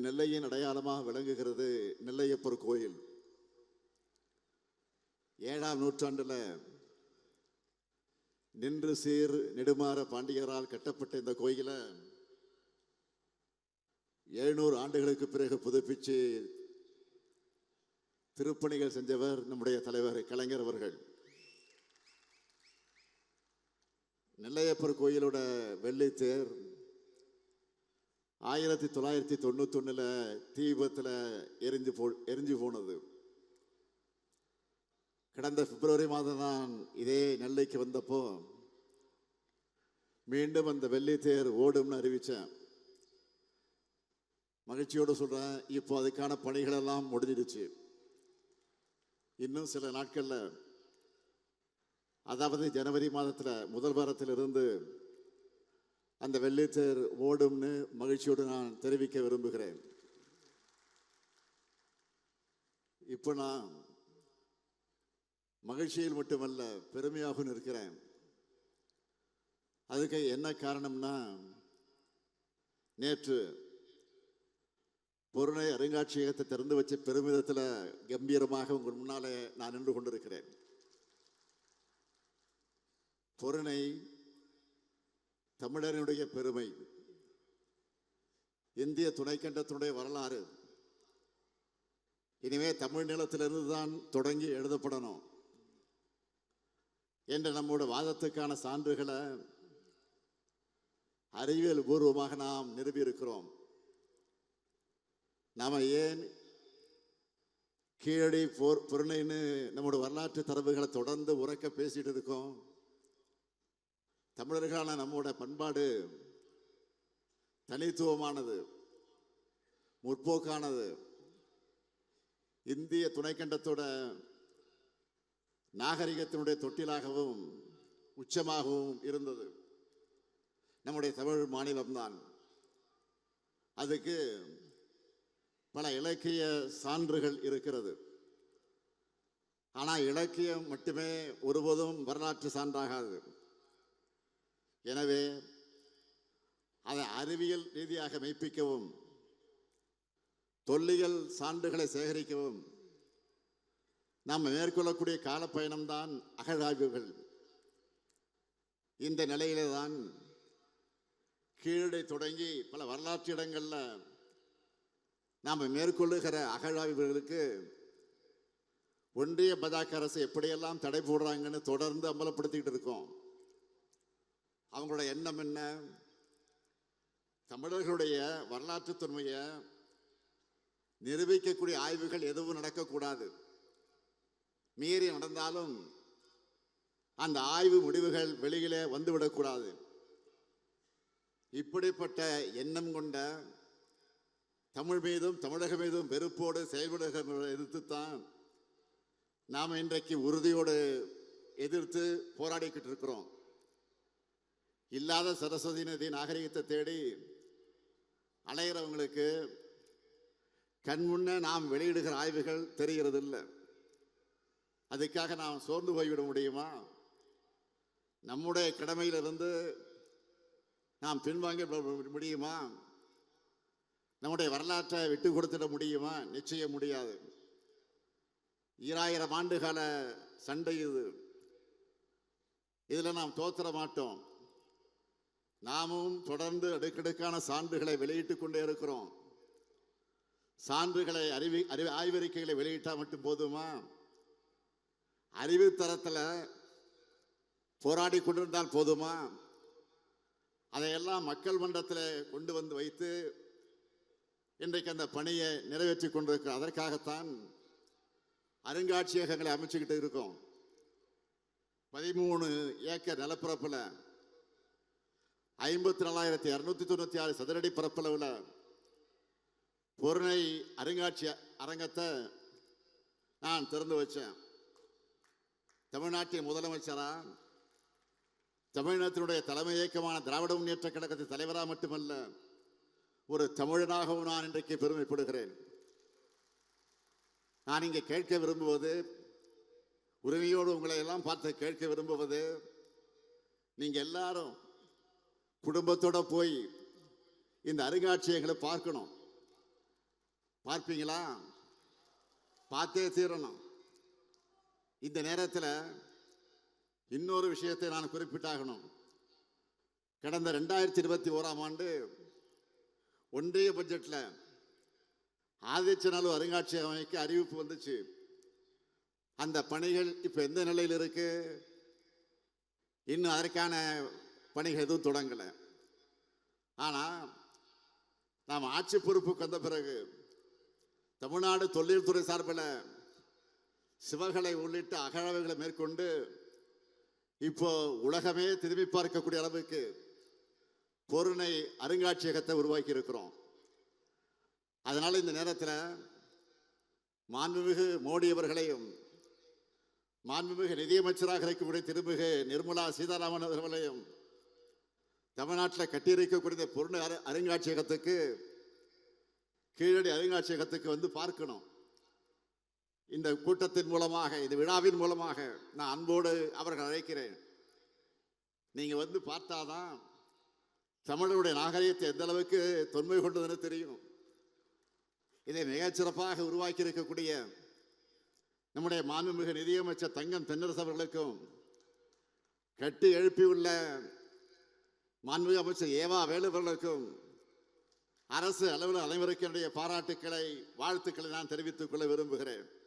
நெல்லையின் அடையாளமாக விளங்குகிறது நெல்லையப்பர் கோயில். 7ஆம் நூற்றாண்டில் நின்று சீர் நெடுமாற பாண்டியரால் கட்டப்பட்ட இந்த கோயில 700 ஆண்டுகளுக்கு பிறகு புதுப்பிச்சு திருப்பணிகள் செஞ்சவர் நம்முடைய தலைவர் கலைஞர் அவர்கள். நெல்லையப்பர் கோயிலோட வெள்ளித்தேர் 1991 தீ விபத்தில் எரிஞ்சு போனது. கடந்த பிப்ரவரி மாதம் தான் இதே நெல்லைக்கு வந்தப்போ மீண்டும் அந்த வெள்ளித்தேர் ஓடும்னு அறிவித்தேன். மகிழ்ச்சியோடு சொல்கிறேன், இப்போ அதுக்கான பணிகள் எல்லாம் முடிஞ்சிடுச்சு. இன்னும் சில நாட்களில், அதாவது ஜனவரி மாதத்தில் முதல் வாரத்திலிருந்து அந்த வெள்ளித்தேர் ஓடும்னு மகிழ்ச்சியோடு நான் தெரிவிக்க விரும்புகிறேன். இப்போ நான் மகிழ்ச்சியில் மட்டுமல்ல பெருமையாகவும் இருக்கிறேன். அதுக்கு என்ன காரணம்னா, நேற்று பொருணை அருங்காட்சியகத்தை திறந்து வச்ச பெருமிதத்தில் கம்பீரமாக உங்கள் முன்னாலே நான் நின்று கொண்டிருக்கிறேன். பொருணை தமிழனுடைய பெருமை, இந்திய துணைக்கண்டத்தினுடைய வரலாறு இனிமே தமிழ் நிலத்திலிருந்து தான் தொடங்கி எழுதப்படணும் என்ற நம்மோட வாதத்துக்கான சான்றுகளை அறிவியல் பூர்வமாக நாம் நிறுவியிருக்கிறோம். நாம் ஏன் கீழடி பொருணைன்னு நம்முடைய வரலாற்று தரவுகளை தொடர்ந்து உறக்க பேசிட்டு இருக்கோம்? தமிழர்களான நம்மோட பண்பாடு தனித்துவமானது, முற்போக்கானது, இந்திய துணைக்கண்டத்தோட நாகரிகத்தினுடைய தொட்டிலாகவும் உச்சமாகவும் இருந்தது நம்முடைய தமிழ் மாநிலம்தான். அதுக்கு பல இலக்கிய சான்றுகள் இருக்கிறது. ஆனால் இலக்கியம் மட்டுமே ஒருபோதும் வரலாற்று சான்றாகாது. எனவே அதை அறிவியல் ரீதியாக மெய்ப்பிக்கவும் தொல்லியல் சான்றுகளை சேகரிக்கவும் நாம் மேற்கொள்ளக்கூடிய காலப்பயணம்தான் அகழாய்வுகள். இந்த நிலையிலே தான் கீழடை தொடங்கி பல வரலாற்று இடங்களில் நாம் மேற்கொள்ளுகிற அகழாய்வுகளுக்கு ஒன்றிய பாஜக அரசு எப்படியெல்லாம் தடை போடுறாங்கன்னு தொடர்ந்து அம்பலப்படுத்திக்கிட்டு இருக்கோம். அவங்களோட எண்ணம் என்ன? தமிழர்களுடைய வரலாற்று தொன்மையை நிரூபிக்கக்கூடிய ஆய்வுகள் எதுவும் நடக்கக்கூடாது. மீறி நடந்தாலும் அந்த ஆய்வு முடிவுகள் வெளியிலே வந்துவிடக்கூடாது. இப்படிப்பட்ட எண்ணம் கொண்ட தமிழ் மீதும் தமிழக மீதும் வெறுப்போடு செயல்படுகிற எதிர்த்துத்தான் நாம் இன்றைக்கு உறுதியோடு எதிர்த்து போராடிக்கிட்டு இருக்கிறோம். இல்லாத சரஸ்வதி நதி நாகரிகத்தை தேடி அலைகிறவங்களுக்கு கண் முன்னே நாம் வெளியிடுகிற ஆய்வுகள் தெரிகிறது இல்லை. அதுக்காக நாம் சோர்ந்து போய்விட முடியுமா? நம்முடைய கடமையிலிருந்து நாம் பின்வாங்க முடியுமா? நம்முடைய வரலாற்றை விட்டு கொடுத்துட முடியுமா? நிச்சயம் முடியாது. 2000 ஆண்டுகால சண்டை இது. இதில் நாம் தோற்ற மாட்டோம். நாமும் தொடர்ந்து அடுக்கடுக்கான சான்றுகளை வெளியிட்டுக் கொண்டே இருக்கிறோம். சான்றுகளை ஆய்வறிக்கைகளை வெளியிட்டால் மட்டும் போதுமா? அறிவுத்தரத்தில் போராடி கொண்டிருந்தால் போதுமா? அதையெல்லாம் மக்கள் மன்றத்தில் கொண்டு வந்து வைத்து இன்றைக்கு அந்த பணியை நிறைவேற்றி கொண்டிருக்கிற. அதற்காகத்தான் அருங்காட்சியகங்களை அமைச்சுக்கிட்டு இருக்கோம். 13 ஏக்கர் நிலப்பரப்பில் 54,296 சதுரடி பரப்பளவில் பொருணை அருங்காட்சிய அரங்கத்தை நான் திறந்து வச்சேன். தமிழ்நாட்டின் முதலமைச்சரா, தமிழ்நாட்டினுடைய தலைமை இயக்கமான திராவிட முன்னேற்ற கழகத்தின் தலைவராக மட்டுமல்ல, ஒரு தமிழனாகவும் நான் இன்றைக்கு பெருமைப்படுகிறேன். நான் இங்கே கேட்க விரும்புவது, உரிமையோடு உங்களை எல்லாம் பார்த்து கேட்க விரும்புவது, நீங்கள் எல்லாரும் குடும்பத்தோட போய் இந்த அருங்காட்சியகங்களை பார்க்கணும். பார்ப்பீங்களா? பார்த்தே தீரணும். இந்த நேரத்தில் இன்னொரு விஷயத்தை நான் குறிப்பிட்டாகணும். கடந்த 2021ஆம் ஆண்டு ஒன்றிய பட்ஜெட்டில் ஆதிச்சநல்லூர் அருங்காட்சியகம் அமைக்க அறிவிப்பு வந்துச்சு. அந்த பணிகள் இப்போ எந்த நிலையில் இருக்கு? இன்னும் அதற்கான பணிகள் எதுவும் தொடங்கலை. ஆனால் நாம் ஆட்சி பொறுப்புக்கு வந்த பிறகு தமிழ்நாடு தொழில்துறை சார்பில் சிவகலை உள்ளிட்ட அகழாய்வுகளை மேற்கொண்டு இப்போ உலகமே திரும்பி பார்க்கக்கூடிய அளவுக்கு பொருணை அருங்காட்சியகத்தை உருவாக்கி இருக்கிறோம். அதனால இந்த நேரத்தில் மாண்புமிகு மோடி அவர்களையும் மாண்புமிகு நிதியமைச்சராக இருக்கக்கூடிய திருமிகு நிர்மலா சீதாராமன் அவர்களையும் தமிழ்நாட்டில் கட்டியிருக்கக்கூடிய பொருணை அருங்காட்சியகத்துக்கு கீழடி அருங்காட்சியகத்துக்கு வந்து பார்க்கணும். இந்த கூட்டத்தின் மூலமாக, இந்த விழாவின் மூலமாக நான் அன்போடு அவர்கள் அழைக்கிறேன். நீங்க வந்து பார்த்தாதான் தமிழருடைய நாகரிகத்தை எந்த அளவுக்கு தொன்மை கொண்டதுன்னு தெரியும். இதை மிகச்சிறப்பாக உருவாக்கி இருக்கக்கூடிய நம்முடைய மாண்புமிகு நிதியமைச்சர் தங்கம் தென்னரசு அவர்களுக்கும், கட்டி எழுப்பியுள்ள மாண்புமிகு அமைச்சர் ஏவா வேலு அவர்களுக்கும், அரசு அலுவலர் அனைவருக்கும் என்னுடைய பாராட்டுக்களை, வாழ்த்துக்களை நான் தெரிவித்துக் கொள்ள விரும்புகிறேன்.